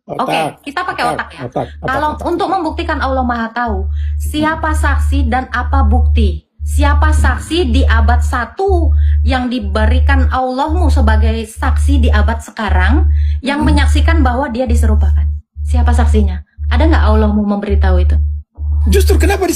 Oke, kita pakai otak ya. Kalau otak. untuk membuktikan Allah Maha Tahu, siapa saksi dan apa bukti? Siapa saksi di abad 1 yang diberikan Allahmu sebagai saksi di abad sekarang yang menyaksikan bahwa dia diserupakan? Siapa saksinya? Ada nggak Allahmu memberitahu itu? Justru kenapa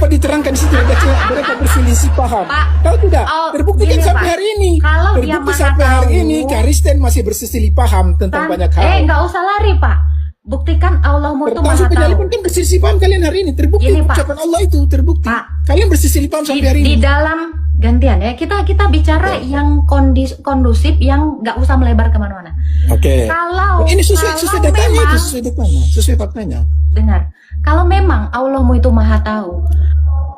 diterangkan di situ mereka berselisih paham? Pak, Tahu tidak? Terbukti kan gini, sampai Pak. hari ini. Kalau dia Terbukti Maha sampai hari Tahu, ini Kristen masih berselisih paham tentang banyak hal. nggak usah lari, Pak. Buktikan Allahmu itu Maha Termasuk penyalipan Tahu. kan berselisih paham kalian hari ini. Terbukti Gini, Pak. ucapan Allah itu terbukti. Pak, Kalian berselisih paham sampai hari Di ini. dalam gantian ya, kita bicara yang kondusif, yang nggak usah melebar kemana-mana. Oke. Kalau Ini sesuai datanya memang, itu, sesuai datanya, sesuai faktanya. dengar, kalau memang Allahmu itu Maha Tahu,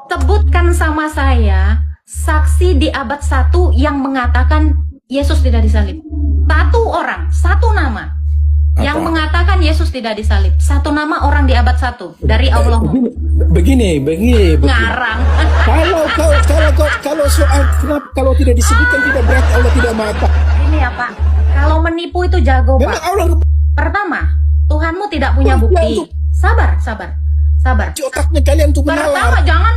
sebutkan sama saya saksi di abad 1 yang mengatakan Yesus tidak disalib. Satu orang, satu nama yang mengatakan Yesus tidak disalib. Satu nama orang di abad 1 dari Allahmu. Begini. Ngarang. Kalau soal kalau tidak disebutkan tidak berarti Allah tidak Maha Tahu. Ini ya Pak, kalau menipu itu jago Memang Pak. Allah Pertama, Tuhanmu tidak punya bukti. Sabar. cuci otaknya kalian untuk Pertama, menalar. jangan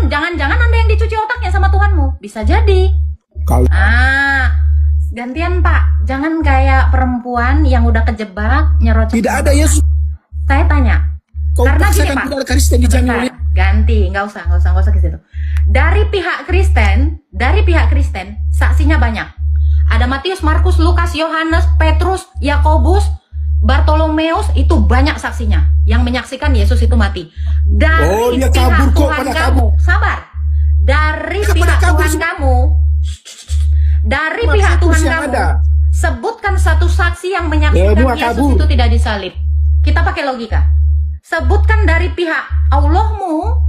Anda yang dicuci otaknya sama Tuhanmu. Bisa jadi. Kalau Gantian Pak. Jangan kayak perempuan yang udah kejebak nyerocok. tidak ada Yesus, Saya tanya. kau Karena gini paksakan Pak. tidak ada Kristen dijamin Bentar, oleh. ganti, nggak usah ke situ. Dari pihak Kristen, saksinya banyak. Ada Matius, Markus, Lukas, Yohanes, Petrus, Yakobus, Bartolomeus, itu banyak saksinya yang menyaksikan Yesus itu mati. Dari dia pihak kabur kok, Tuhan pada kamu, sabar. Dari Pada pihak kabur Tuhan semua. kamu, dari Cuma pihak Petrus Tuhan yang kamu, ada. sebutkan satu saksi yang menyaksikan Semua Yesus kabur. itu tidak disalib. Kita pakai logika. Sebutkan dari pihak Allahmu.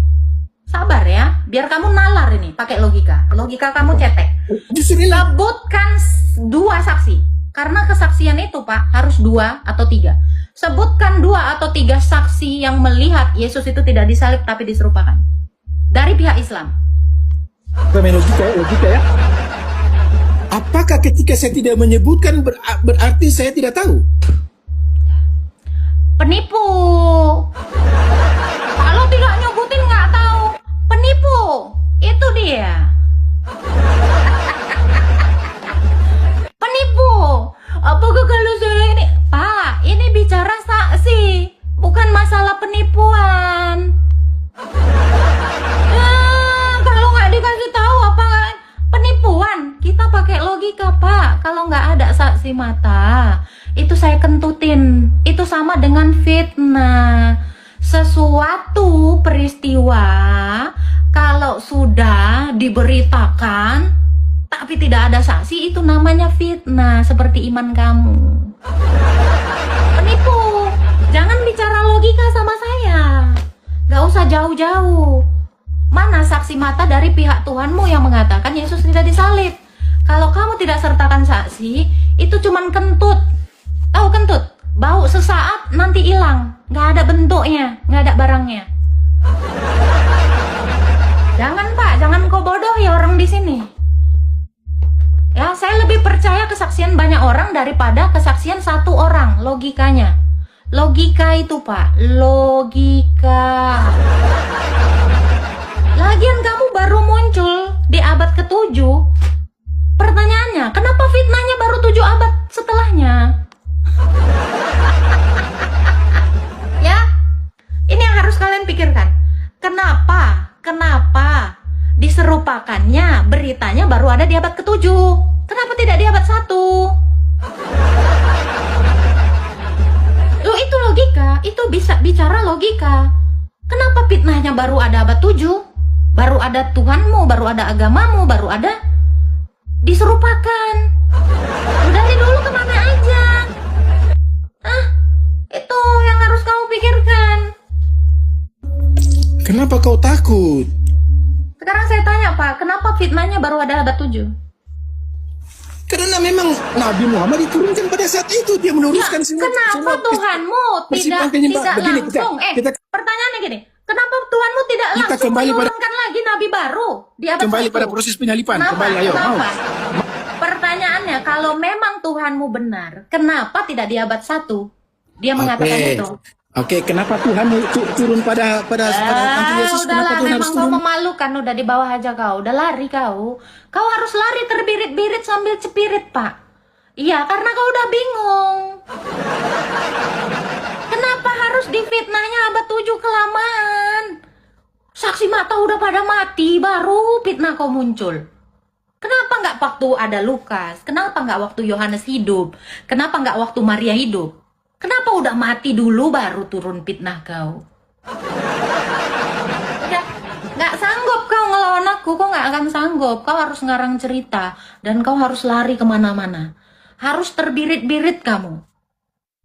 Sabar ya, biar kamu nalar ini, pakai logika. Logika kamu cetek. Justru ini Sebutkan 2 saksi. Karena kesaksian itu Pak harus 2 atau 3. Sebutkan 2 atau 3 saksi yang melihat Yesus itu tidak disalib tapi diserupakan. Dari pihak Islam. logika ya. Apakah ketika saya tidak menyebutkan berarti saya tidak tahu? Penipu. Kalau tidak nyebutin nggak tahu. Penipu. Itu dia. Penipu. Apakah kalau saya ini, Pak, ini bicara saksi, bukan masalah penipuan. Kalau nggak dikasih tahu apa penipuan, kita pakai logika Pak. Kalau nggak ada saksi mata, itu saya kentutin. Itu sama dengan fitnah. Sesuatu peristiwa kalau sudah diberitakan tapi tidak ada saksi, itu namanya fitnah, seperti iman kamu. Penipu. Jangan bicara logika sama saya. Gak usah jauh-jauh. Mana saksi mata dari pihak Tuhanmu yang mengatakan Yesus tidak disalib? Kalau kamu tidak sertakan saksi, itu cuman kentut. Tahu kentut? Bau sesaat nanti hilang. Gak ada bentuknya, gak ada barangnya. Jangan Pak, jangan kau bodohi orang di sini. Ya, saya lebih percaya kesaksian banyak orang daripada kesaksian satu orang. Logikanya. Logika itu Pak, logika. Lagian kamu baru muncul di abad ke-7. Pertanyaannya, kenapa fitnahnya baru 7 abad setelahnya? Ya, ini yang harus kalian pikirkan. Kenapa diserupakannya beritanya baru ada di abad ke-7? Kenapa tidak di abad 1? Loh, itu logika, itu bisa bicara logika. Kenapa fitnahnya baru ada abad 7? Baru ada Tuhanmu, baru ada agamamu, baru ada diserupakan. Dari dulu kemana aja? Itu yang harus kamu pikirkan. Kenapa kau takut? Sekarang saya tanya Pak, kenapa fitnahnya baru ada abad 7? Karena memang Nabi Muhammad diturunkan pada saat itu, dia meneruskan semua. Kenapa Tuhanmu tidak Begini, langsung? Pertanyaannya gini, kenapa Tuhanmu tidak Kita langsung kembali pada- menurunkan lagi Nabi baru di abad Kembali 1? pada proses penyalipan. Kenapa? Kembali, ayo. Kenapa? Mau. Pertanyaannya, kalau memang Tuhanmu benar, kenapa tidak di abad 1? Dia mengatakan Oke. itu. Oke, kenapa Tuhan turun pada Tante Yesus? Kenapa Udahlah, Tuhan harus memang kau turun? memalukan, udah di bawah aja kau, udah lari kau. Kau harus lari terbirit-birit sambil cepirit, Pak. Iya, karena kau udah bingung. Kenapa harus difitnahnya abad 7 kelamaan? Saksi mata udah pada mati, baru fitnah kau muncul. Kenapa nggak waktu ada Lukas? Kenapa nggak waktu Yohanes hidup? Kenapa nggak waktu Maria hidup? Kenapa udah mati dulu baru turun fitnah kau? Udah nggak sanggup kau ngelawan aku, kau nggak akan sanggup. Kau harus ngarang cerita dan kau harus lari kemana-mana. Harus terbirit-birit kamu.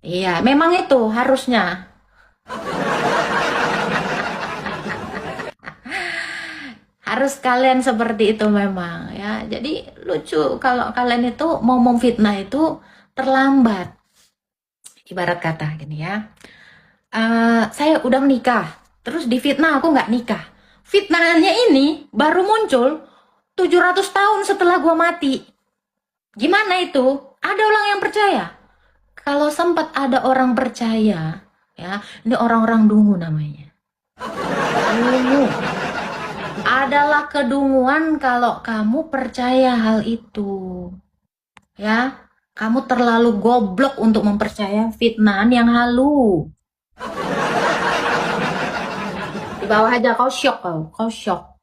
Iya, memang itu harusnya. Harus kalian seperti itu memang ya. Jadi lucu kalau kalian itu mau memfitnah itu terlambat. Ibarat kata gini ya. Saya udah menikah, terus difitnah aku nggak nikah. Fitnahannya ini baru muncul 700 tahun setelah gua mati. Gimana itu? Ada orang yang percaya? Kalau sempat ada orang percaya, ya, ini orang-orang dungu namanya. Dungu adalah kedunguan kalau kamu percaya hal itu. Ya, kamu terlalu goblok untuk mempercaya fitnahan yang halu. Di bawah aja kau syok kau syok.